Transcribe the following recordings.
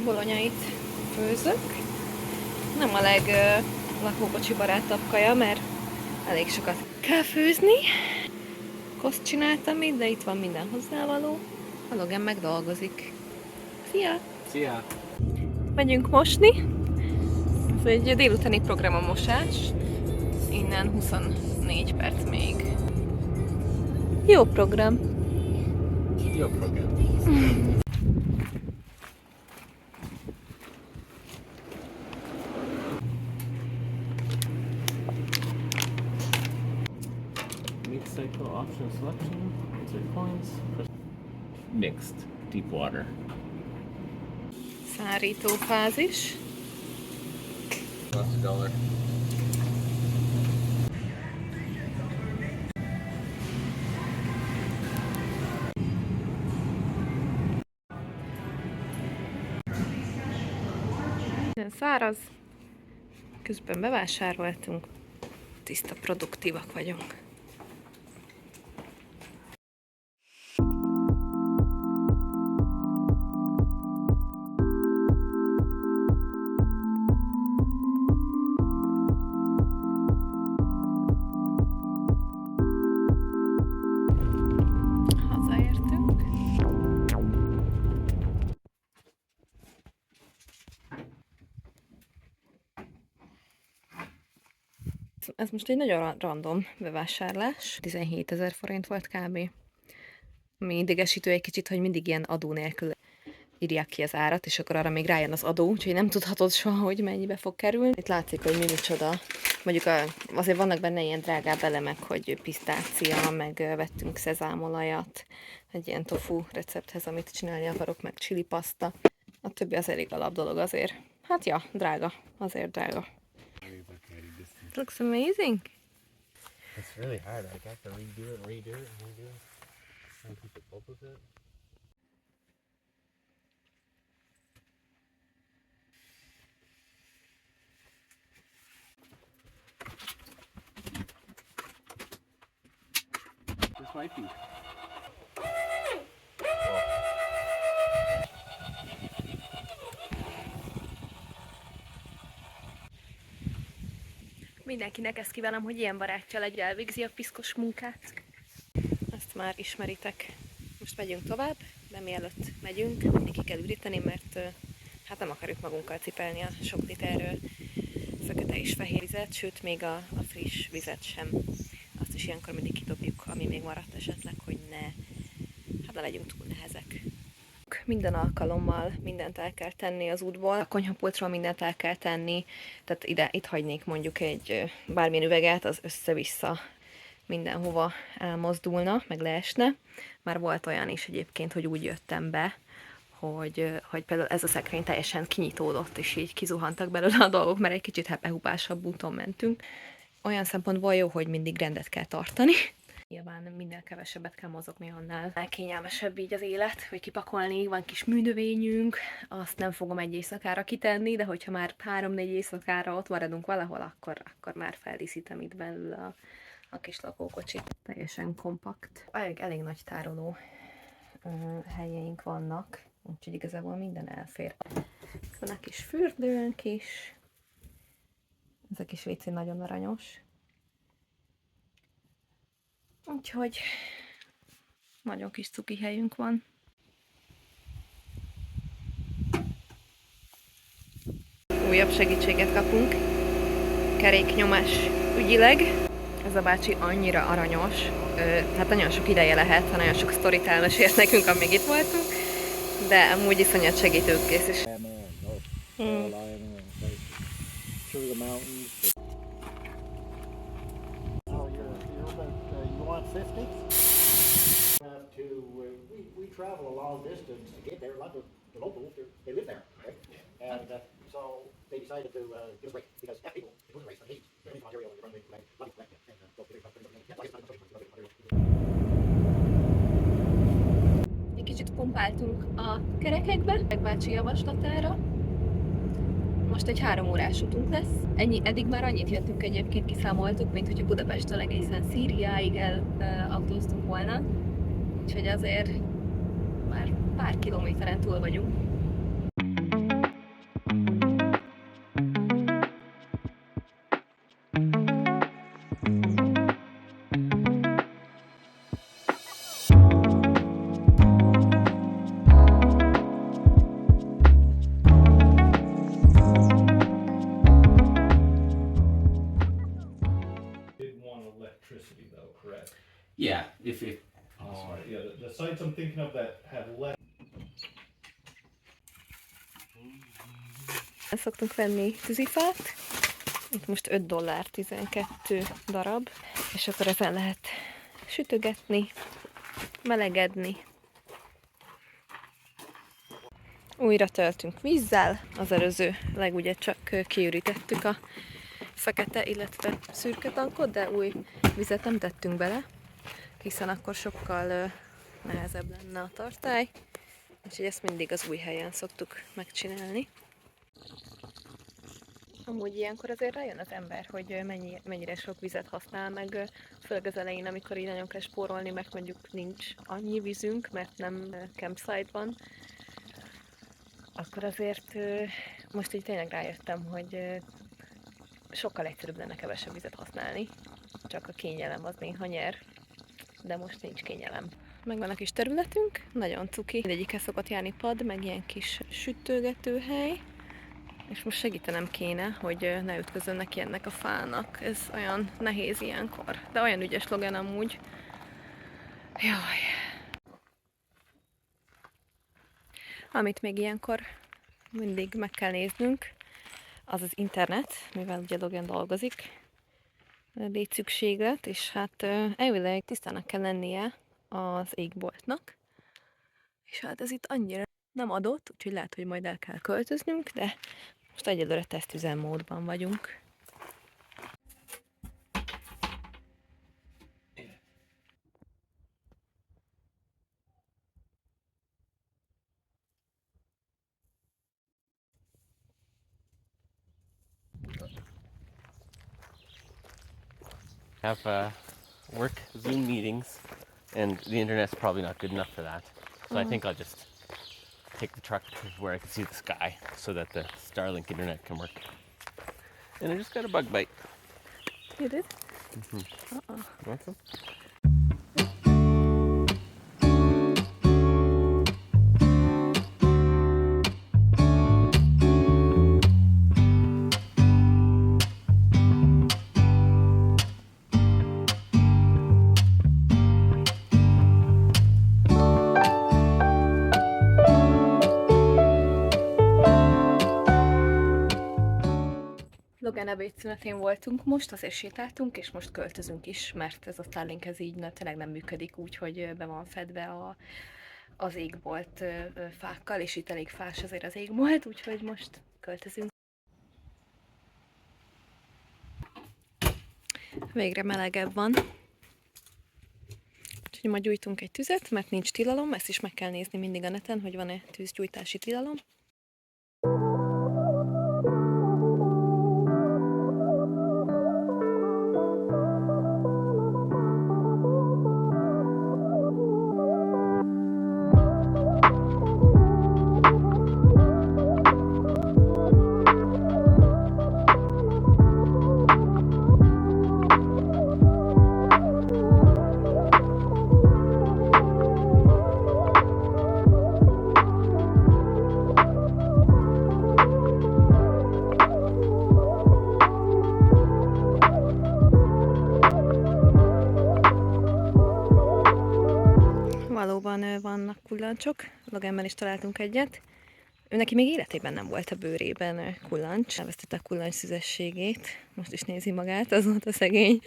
bolonyait főzök. Nem a lakókocsi barátabb kaja, mert elég sokat kell főzni. Koszt csináltam itt, de itt van minden hozzávaló. A Logan meg dolgozik. Szia! Szia! Megyünk mosni. Ez egy délutáni program a mosás. Innen 24 perc még. Jó program. Jó program. Mid-cycle option selection. Insert coins. Mixed. Deep water. Szárító fázis. Lost a dollar. Minden száraz. Közben bevásároltunk. Tiszta produktívak vagyunk. Hazaértünk. Ez most egy nagyon random bevásárlás. 17 000 forint volt kb. Ami idegesítő egy kicsit, hogy mindig ilyen adó nélkül írják ki az árat, és akkor arra még rájön az adó, úgyhogy nem tudhatod soha, hogy mennyibe fog kerülni. Itt látszik, hogy mi micsoda. Mondjuk azért vannak benne ilyen drágább elemek, hogy pisztácia, meg vettünk szezámolajat, egy ilyen tofu recepthez, amit csinálni akarok, meg chili pasta. A többi az elég alap dolog azért. Hát ja, drága. Azért drága. It looks amazing. It's really hard. I have to redo it and redo it and redo it. Try and keep the pulp of it. This might be. Mindenkinek ezt kívánom, hogy ilyen barátja legyen, elvégzi a piszkos munkát. Ezt már ismeritek. Most megyünk tovább, de mielőtt megyünk, mindig ki kell üríteni, mert hát nem akarjuk magunkkal cipelni a sok liter fekete és fehér vizet, sőt még a friss vizet sem. Azt is ilyenkor mindig kidobjuk, ami még maradt esetleg, hogy ne legyünk túl nehezek. Minden alkalommal mindent el kell tenni az útból. A konyhapultról mindent el kell tenni, tehát itt hagynék mondjuk egy bármilyen üveget, az össze-vissza mindenhova elmozdulna, meg leesne. Már volt olyan is egyébként, hogy úgy jöttem be, hogy például ez a szekrény teljesen kinyitódott, és így kizuhantak belőle a dolgok, mert egy kicsit hepehupásabb úton mentünk. Olyan szempontból jó, hogy mindig rendet kell tartani. Nyilván minél kevesebbet kell mozogni, annál kényelmesebb így az élet, hogy kipakolni, van kis műnövényünk, azt nem fogom egy éjszakára kitenni, de hogyha már 3-4 éjszakára ott maradunk valahol, akkor már feldíszítem itt belül a kis lakókocsit. Teljesen kompakt. Elég nagy tároló helyeink vannak, úgyhogy igazából minden elfér. Van a kis fürdőnk is. Ez a kis WC nagyon aranyos. Úgyhogy nagyon kis cuki helyünk van. Újabb segítséget kapunk. Keréknyomás ügyileg. Ez a bácsi annyira aranyos. Hát nagyon sok ideje lehet, ha nagyon sok sztorit elmesélt nekünk, amíg itt voltunk. De amúgy iszonyat segítőkész is. We travel a long distance to get there. A lot of the locals, they live there, right? And so they decided to give a break because people, it was a race for heat. In Ontario, we run the bloody flag, and Egy kicsit pumpáltunk a kerekekbe, megbácsi javaslatára. Most egy 3 órás utunk lesz. Eddig már annyit jöttünk egyébként, kiszámoltuk, mint hogyha Budapesttől egészen Szíriáig elautóztunk volna. Úgyhogy azért már pár kilométeren túl vagyunk. sites I'm thinking of that have less. Szoktunk venni tűzifát. Itt most $5 12 darab. És akkor ezen lehet sütögetni, melegedni. Újra töltünk vízzel. Az előzőleg ugye csak kiürítettük a fekete, illetve szürke tankot, de új vizet nem tettünk bele, hiszen akkor sokkal nehezebb lenne a tartály. Úgyhogy ezt mindig az új helyen szoktuk megcsinálni. Amúgy ilyenkor azért rájön az ember, hogy mennyire sok vizet használ, meg főleg az elején, amikor így nagyon kell spórolni, mert mondjuk nincs annyi vízünk, mert nem campsite van, akkor azért most így tényleg rájöttem, hogy sokkal egyszerűbb lenne kevesebb vizet használni, csak a kényelem az néha nyer, de most nincs kényelem. Megvan a kis területünk, nagyon cuki, mindegyikhez szokott járni pad, meg ilyen kis sütőgetőhely, és most segítenem kéne, hogy ne ütközön neki ennek a fának. Ez olyan nehéz ilyenkor, de olyan ügyes Logan amúgy. Jaj. Amit még ilyenkor mindig meg kell néznünk, az az internet, mivel ugye Logan dolgozik, létszükséglet, és hát elvileg tisztának kell lennie az égboltnak. És hát ez itt annyira nem adott, úgyhogy lehet, hogy majd el kell költöznünk, de most egyelőre tesztüzemmódban vagyunk. Have work Zoom meetings, and the internet's probably not good enough for that. So I think I'll just take the truck to where I can see the sky so that the Starlink internet can work. And I just got a bug bite. You did? You want some? Logan ebédszünetén voltunk most, azért sétáltunk, és most költözünk is, mert ez a Starlink ez így tényleg nem működik úgy, hogy be van fedve az égbolt fákkal, és itt elég fás azért az égbolt, úgyhogy most költözünk. Végre melegebb van. Úgyhogy ma gyújtunk egy tüzet, mert nincs tilalom, ezt is meg kell nézni mindig a neten, hogy van-e tűzgyújtási tilalom. Valóban vannak kullancsok, Loganben is találtunk egyet. Ő neki még életében nem volt a bőrében kullancs, elvesztette a kullancs szüzességét. Most is nézi magát, azóta szegény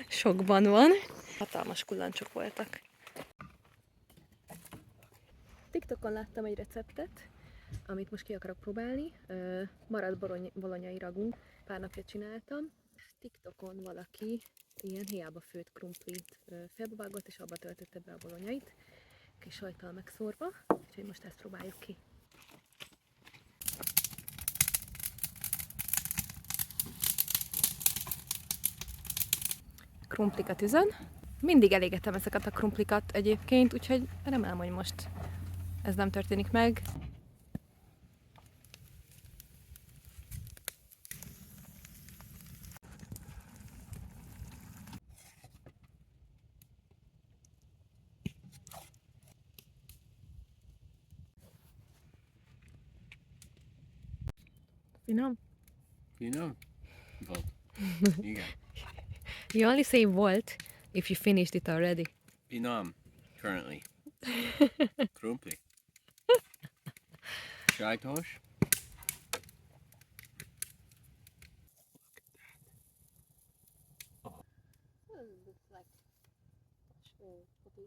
sokban van. Hatalmas kullancsok voltak. TikTokon láttam egy receptet, amit most ki akarok próbálni. Maradt bolonyai ragú, pár napja csináltam. TikTokon valaki ilyen hiába főtt krumplit félbevágott, és abba töltötte be a bolonyait, kis sajttal megszórva, úgyhogy most ezt próbáljuk ki. Krumplikat üzön. Mindig elégetem ezeket a krumplikat egyébként, úgyhogy remélem, hogy most ez nem történik meg. Finom? Finom? Volt. Igen. You only say volt if you finished it already. Finom, currently. Krumpelig. Sajtos.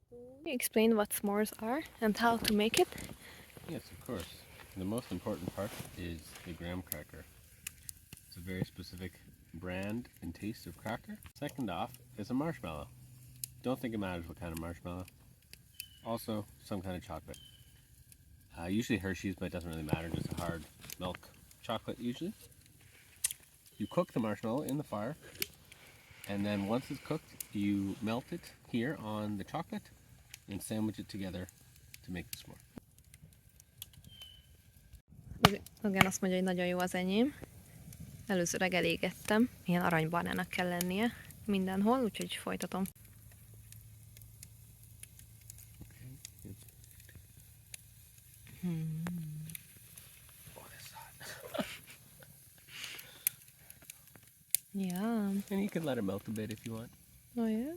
Can you explain what s'mores are and how to make it? Yes, of course. The most important part is the graham cracker. It's a very specific brand and taste of cracker. Second off is a marshmallow. Don't think it matters what kind of marshmallow. Also, some kind of chocolate. Usually Hershey's, but it doesn't really matter. Just a hard milk chocolate usually. You cook the marshmallow in the fire, and then once it's cooked, you melt it here on the chocolate and sandwich it together to make the s'more. Logan azt mondja, hogy nagyon jó az enyém. Előzőleg elégettem. Ilyen aranybarnának kell lennie mindenhol, úgyhogy folytatom. Oh, this is hot. Yeah. And you can let it melt a bit if you want. Oh yeah?